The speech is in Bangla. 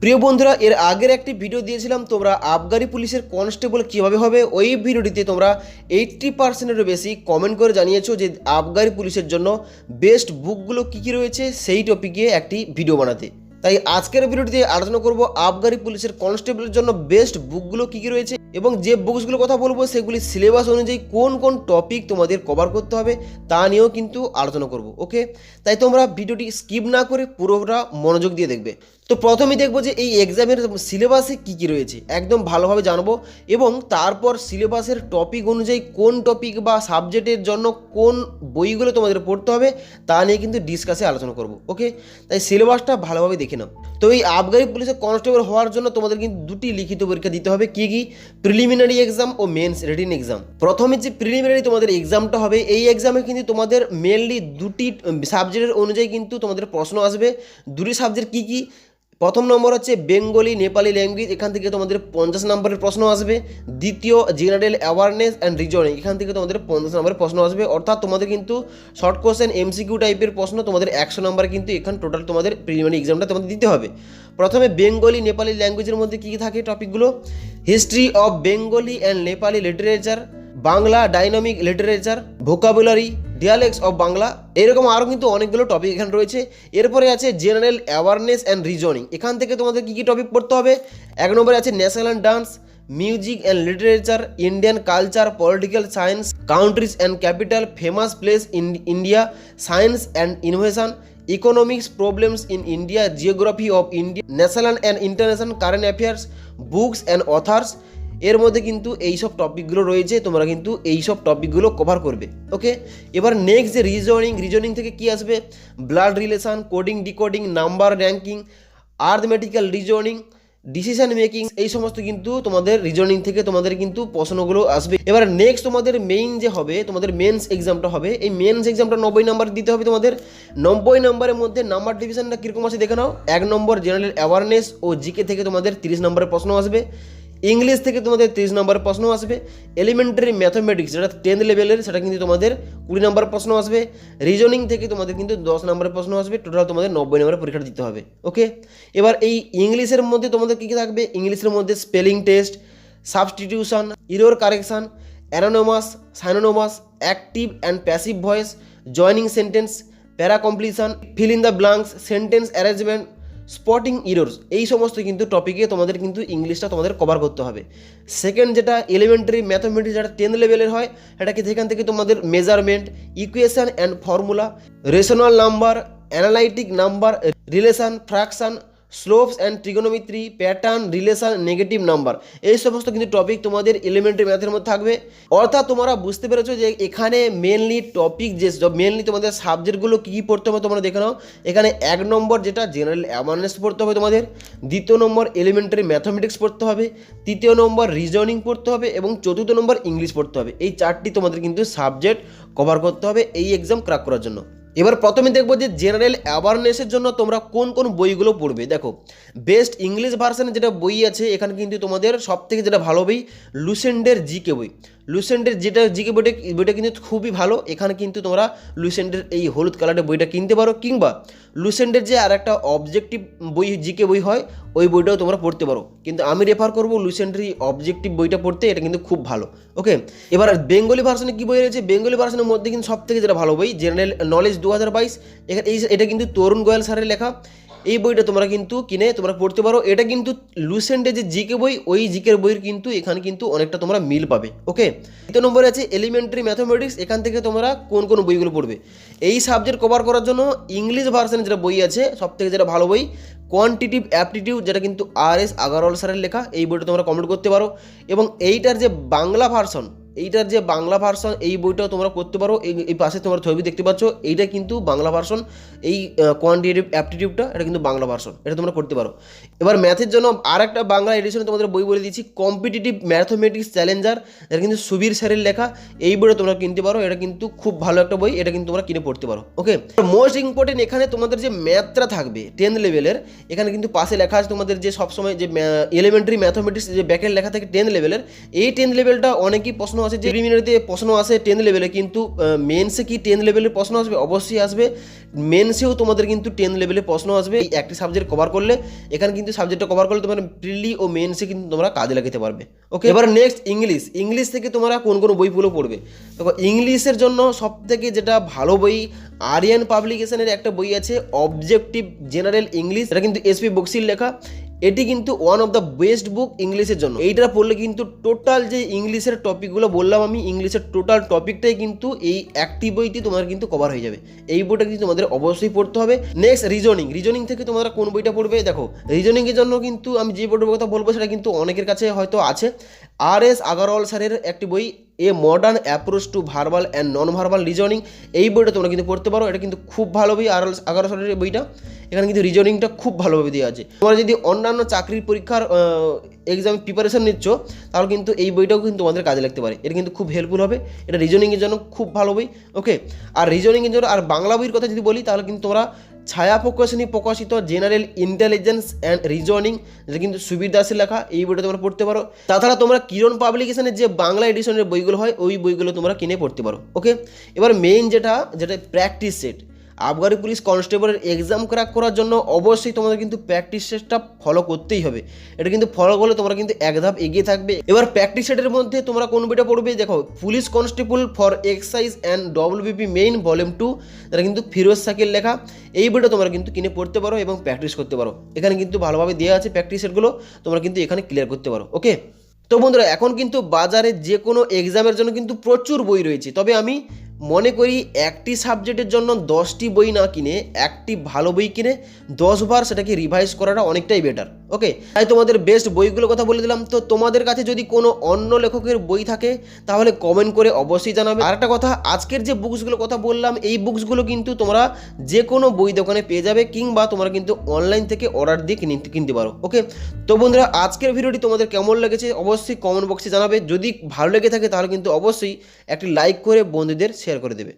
প্রিয় বন্ধুরা, এর আগের একটি ভিডিও দিয়েছিলাম তোমরা আবগারি পুলিশের কনস্টেবল কীভাবে হবে। ওই ভিডিওটিতে তোমরা 80%-এরও বেশি কমেন্ট করে জানিয়েছো যে আবগারি পুলিশের জন্য বেস্ট বুকগুলো কী কী রয়েছে সেই টপিকে একটি ভিডিও বানাতে। তাই আজকের ভিডিওটিতে আলোচনা করব আবগারি পুলিশের কনস্টেবলের জন্য বেস্ট বুকগুলো কী কী রয়েছে এবং যে বুকসগুলোর কথা বলবো সেগুলি সিলেবাস অনুযায়ী কোন কোন টপিক তোমাদের কভার করতে হবে তা নিয়েও কিন্তু আলোচনা করব। ওকে, তাই তোমরা ভিডিওটি স্কিপ না করে পুরোটা মনোযোগ দিয়ে দেখবে। তো প্রথমেই দেখবো যে এই এক্সামের সিলেবাসে কী কী রয়েছে একদম ভালোভাবে জানবো এবং তারপর সিলেবাসের টপিক অনুযায়ী কোন টপিক বা সাবজেক্টের জন্য কোন বইগুলো তোমাদের পড়তে হবে তা নিয়ে কিন্তু ডিসকাসে আলোচনা করব। ওকে, তাই সিলেবাসটা ভালোভাবে দেখে নাও। তো এই আবগারি পুলিশের কনস্টেবল হওয়ার জন্য তোমাদের কিন্তু দুটি লিখিত পরীক্ষা দিতে হবে। কী কী? প্রিলিমিনারি এক্সাম ও মেন্স রিটেন এক্সাম। প্রথমে যে প্রিলিমিনারি তোমাদের এক্সামটা হবে, এই এক্সামে কিন্তু তোমাদের মেনলি দুটি সাবজেক্টের অনুযায়ী কিন্তু তোমাদের প্রশ্ন আসবে। দুটি সাবজেক্ট কী কী? প্রথম নম্বর হচ্ছে বেঙ্গলি নেপালি ল্যাঙ্গুয়েজ, এখান থেকে তোমাদের 50 নম্বরের প্রশ্ন আসবে। দ্বিতীয় জেনারেল অ্যাওয়ারনেস অ্যান্ড রিজনিং, এখান থেকে তোমাদের 50 নম্বরের প্রশ্ন আসবে। অর্থাৎ তোমাদের কিন্তু শর্ট কোশ্চেন এমসিকিউ টাইপের প্রশ্ন তোমাদের 100 নম্বর কিন্তু এখানে টোটাল তোমাদের প্রিলিমিনারি এক্সামটা তোমাদের দিতে হবে। প্রথমে বেঙ্গলি নেপালি ল্যাঙ্গুয়েজের মধ্যে কী কী থাকে টপিকগুলো? History of Bengali and Nepali literature, Bangla dynamic literature, vocabulary, dialects of Bangla, এরকম আরও কিন্তু অনেকগুলো টপিক এখানে রয়েছে। এরপরে আছে জেনারেল অ্যাওয়ারনেস অ্যান্ড রিজনিং, এখান থেকে তোমাদের কী কী টপিক পড়তে হবে? 1 নম্বরে আছে national dance, music and literature, Indian culture, political science, countries and capital, famous place in India, science and innovation, economics problems in India, geography of India, national and international current affairs, books and authors. এর মধ্যে কিন্তু এইসব টপিকগুলো রয়েছে, তোমরা কিন্তু এইসব টপিকগুলো কভার করবে। ওকে, এবার নেক্সট যে রিজনিং থেকে কি আসবে? Blood relation, coding decoding, number ranking, arithmetical reasoning, decision making, এই সমস্ত কিন্তু তোমাদের রিজনিং থেকে তোমাদের কিন্তু প্রশ্নগুলো আসবে। এবার নেক্সট তোমাদের মেইন যে হবে, তোমাদের মেন্স এক্সামটা হবে। এই মেন্স এক্সামটা 90 নাম্বার দিতে হবে তোমাদের। 90 নম্বরের মধ্যে নাম্বার ডিভিশনটা কীরকম আছে দেখে নাও। 1 নম্বর জেনারেল অ্যাওয়ারনেস ও জিকে থেকে তোমাদের 30 নম্বরের প্রশ্ন আসবে। ইংলিশ থেকে তোমাদের 30 নম্বরের প্রশ্ন আসবে। এলিমেন্টারি ম্যাথমেটিক্স যেটা 10th লেভেলের, সেটা কিন্তু তোমাদের 20 নম্বরের প্রশ্ন আসবে। রিজনিং থেকে তোমাদের কিন্তু 10 নম্বরের প্রশ্ন আসবে। টোটাল তোমাদের 90 নম্বরের পরীক্ষাটা দিতে হবে। ওকে, এবার এই ইংলিশের মধ্যে তোমাদের কী কী থাকবে? ইংলিশের মধ্যে spelling test, substitution, error correction, anonymous, synonymous, active and passive voice, joining sentence, para completion, fill in the blanks, sentence arrangement, spotting errors, এই সমস্ত কিন্তু টপিকে তোমাদের কিন্তু ইংলিশটা তোমাদের কভার করতে হবে। সেকেন্ড যেটা এলিমেন্টারি ম্যাথমেটিক্স, যেটা 10th লেভেলের হয়, সেটাকে সেখান থেকে তোমাদের measurement, equation and formula, rational number, analytic number, relation, fraction, slopes and trigonometry, pattern, relation, negative number, এই সমস্ত কিন্তু টপিক তোমাদের এলিমেন্টারি ম্যাথের মধ্যে থাকবে। অর্থাৎ তোমরা বুঝতে পেরেছো যে এখানে মেনলি টপিক যে মেনলি তোমাদের সাবজেক্টগুলো কী কী পড়তে হবে তোমরা দেখে নাও। এখানে 1 নম্বর যেটা জেনারেল অ্যাওয়ারনেস পড়তে হবে তোমাদের, 2য় নম্বর এলিমেন্টারি ম্যাথমেটিক্স পড়তে হবে, 3য় নম্বর রিজনিং পড়তে হবে এবং 4র্থ নম্বর ইংলিশ পড়তে হবে। এই 4টি তোমাদের কিন্তু সাবজেক্ট কভার করতে হবে এই এক্সাম ক্র্যাক করার জন্য। এবার প্রথমে দেখবো যে জেনারেল অ্যাওয়ারনেসের জন্য তোমরা কোন কোন বইগুলো পড়বে। দেখো, বেস্ট ইংলিশ ভার্সনের যেটা বই আছে, এখানে কিন্তু তোমাদের সব থেকে যেটা ভালো বই লুসেন্টের জিকে বই। লুসেন্টের যেটা জিকে বইটা কিন্তু খুবই ভালো। এখানে কিন্তু তোমরা লুসেন্টের এই হলুদ কালারের বইটা কিনতে পারো, কিংবা লুসেন্টের যে আর একটা অবজেক্টিভ বই জিকে বই হয়, ওই বইটাও তোমরা পড়তে পারো। কিন্তু আমি রেফার করবো লুসেন্টের এই অবজেক্টিভ বইটা পড়তে, এটা কিন্তু খুব ভালো। ওকে, এবার বেঙ্গলি ভার্সনে কী বই রয়েছে? বেঙ্গলি ভার্সনের মধ্যে কিন্তু সব থেকে যেটা ভালো বই জেনারেল নলেজ 2022, এটা কিন্তু তরুণ গোয়াল স্যারের লেখা। এই বইটা তোমরা কিন্তু কিনে তোমরা পড়তে পারো। এটা কিন্তু লুসেন্টের যে জিকে বই, ওই জিকের বইয়ের কিন্তু এখানে কিন্তু অনেকটা তোমরা মিল পাবে। ওকে, 2 নম্বরে আছে এলিমেন্টারি ম্যাথমেটিক্স, এখান থেকে তোমরা কোন কোন বইগুলো পড়বে। এই সাবজেক্ট কভার করার জন্য ইংলিশ ভার্সনের যেটা বই আছে, সব থেকে যেটা ভালো বই কোয়ান্টিটিভ অ্যাপটিটিউড, যেটা কিন্তু RS আগারওয়াল স্যারের লেখা। এই বইটা তোমরা কমপ্লিট করতে পারো। এবং এইটার যে বাংলা ভার্সন, এই বইটাও তোমরা করতে পারো। এই পাশে তোমরা ছবি দেখতে পাচ্ছ, এইটা কিন্তু বাংলা ভার্সন। এই কোয়ান্টিটিভ অ্যাপটিটিউডটা, এটা কিন্তু বাংলা ভার্সন, এটা তোমরা করতে পারো। এবার ম্যাথের জন্য আর একটা বাংলা এডিশনে তোমাদের বই বলে দিচ্ছি, কম্পিটিটিভ ম্যাথমেটিক্স চ্যালেঞ্জার, এটা কিন্তু সুবীর স্যারের লেখা। এই বইটা তোমরা কিনতে পারো, এটা কিন্তু খুব ভালো একটা বই, এটা কিন্তু তোমরা কিনে পড়তে পারো। ওকে, মোস্ট ইম্পর্টেন্ট এখানে তোমাদের যে ম্যাথটা থাকবে 10th লেভেলের, এখানে কিন্তু পাশে লেখা আছে তোমাদের যে সবসময় যে এলিমেন্টারি ম্যাথমেটিক্স যে ব্যাকের লেখা থাকে 10th লেভেলের, এই 10th লেভেলটা অনেকই প্রশ্ন আছে যে প্রিলিমিনারিতে প্রশ্ন আসে 10 লেভেলে, কিন্তু মেন্সে কি 10 লেভেলের প্রশ্ন আসবে? অবশ্যই আসবে। মেন্সেও তোমাদের কিন্তু 10 লেভেলের প্রশ্ন আসবে। এই একটি সাবজেক্ট কভার করলে, এখানে কিন্তু সাবজেক্টটা কভার করলে তোমার প্রিলি ও মেন্সে কিন্তু তোমরা কাজে লাগাতে পারবে। ওকে, এবার নেক্সট ইংলিশ থেকে তোমরা কোন কোন বইগুলো পড়বে? দেখো, ইংলিশের জন্য সবথেকে যেটা ভালো বই, আরিয়ান পাবলিকেশনের একটা বই আছে অবজেক্টিভ জেনারেল ইংলিশ, এটা কিন্তু এসপি বক্সির লেখা। এটি কিন্তু ওয়ান অফ দ্য বেস্ট বুক ইংলিশের জন্য। এইটা পড়লে কিন্তু টোটাল যে ইংলিশের টপিকগুলো বললাম আমি, ইংলিশের টোটাল টপিকটাই কিন্তু এই একটি বইটি তোমার কিন্তু কভার হয়ে যাবে। এই বইটা কিন্তু তোমাদের অবশ্যই পড়তে হবে। নেক্সট রিজনিং থেকে তোমরা কোন বইটা পড়বে? দেখো, রিজনিংয়ের জন্য কিন্তু আমি যে বইটার কথা বলবো সেটা কিন্তু অনেকের কাছে হয়তো আছে। RS আগারওয়াল স্যারের একটি বই, a modern approach to verbal and non verbal reasoning, এই বইটা তোমরা কিন্তু পড়তে পারো। এটা কিন্তু খুব ভালো বই, আগারওয়াল স্যারের বইটা। এখানে কিন্তু রিজনিংটা খুব ভালোভাবে দেওয়া আছে। তোমরা যদি অন্যান্য চাকরির পরীক্ষার এক্সাম প্রিপারেশন নিচ্ছ, তাহলে কিন্তু এই বইটাও কিন্তু তোমাদের কাজে লাগতে পারে। এটা কিন্তু খুব হেল্পফুল হবে। এটা রিজনিংয়ের জন্য খুব ভালো বই। ওকে, আর রিজনিংয়ের জন্য আর বাংলা বইয়ের কথা যদি বলি, তাহলে কিন্তু তোমরা ছায়া প্রকাশনী প্রকাশিত জেনারেল ইন্টেলিজেন্স অ্যান্ড রিজনিং, যেটা কিন্তু সুবীর দাসের লেখা, এই বইটা তোমরা পড়তে পারো। তাছাড়া তোমরা কিরণ পাবলিকেশনের যে বাংলা এডিশনের বইগুলো হয়, ওই বইগুলো তোমরা কিনে পড়তে পারো। ওকে, এবার মেইন যেটা প্র্যাকটিস সেট, আবগারি পুলিশ কনস্টেবলের এক্সাম ক্র্যাক করার জন্য অবশ্যই তোমাদের কিন্তু প্র্যাকটিস সেটটা ফলো করতেই হবে। এটা কিন্তু ফলো করলে তোমরা কিন্তু এক ধাপ এগিয়ে থাকবে। এবার প্র্যাকটিস সেটের মধ্যে তোমরা কোন বইটা পড়বে? দেখো, police constable for excise and WBP main volume 2, এটা কিন্তু ফিরোজ সাকির লেখা। এই বইটা তোমরা কিন্তু কিনে পড়তে পারো এবং প্র্যাকটিস করতে পারো। এখানে কিন্তু ভালোভাবে দেওয়া আছে প্র্যাকটিস সেটগুলো, তোমরা কিন্তু এখানে ক্লিয়ার করতে পারো। ওকে, তো বন্ধুরা, এখন কিন্তু বাজারে যে কোনো এক্সামের জন্য কিন্তু প্রচুর বই রয়েছে। তবে আমি মনে করি একটি সাবজেক্টের জন্য 10টি বই না কিনে একটি ভালো বই কিনে 10 বার সেটাকে রিভাইজ করাটা অনেকটাই বেটার। ওকে, তাই তোমাদের বেস্ট বইগুলোর কথা বলে দিলাম। তো তোমাদের কাছে যদি কোনো অন্য লেখকের বই থাকে, তাহলে কমেন্ট করে অবশ্যই জানাবে। আর একটা কথা, আজকের যে বুকসগুলোর কথা বললাম, এই বুকসগুলো কিন্তু তোমরা যে কোনো বই দোকানে পেয়ে যাবে, কিংবা তোমরা কিন্তু অনলাইন থেকে অর্ডার দিয়ে কিনতে পারো। ওকে, তো বন্ধুরা, আজকের ভিডিওটি তোমাদের কেমন লেগেছে অবশ্যই কমেন্ট বক্সে জানাবে। যদি ভালো লেগে থাকে তাহলে কিন্তু অবশ্যই একটি লাইক করে বন্ধুদের শেয়ার করে দেবে।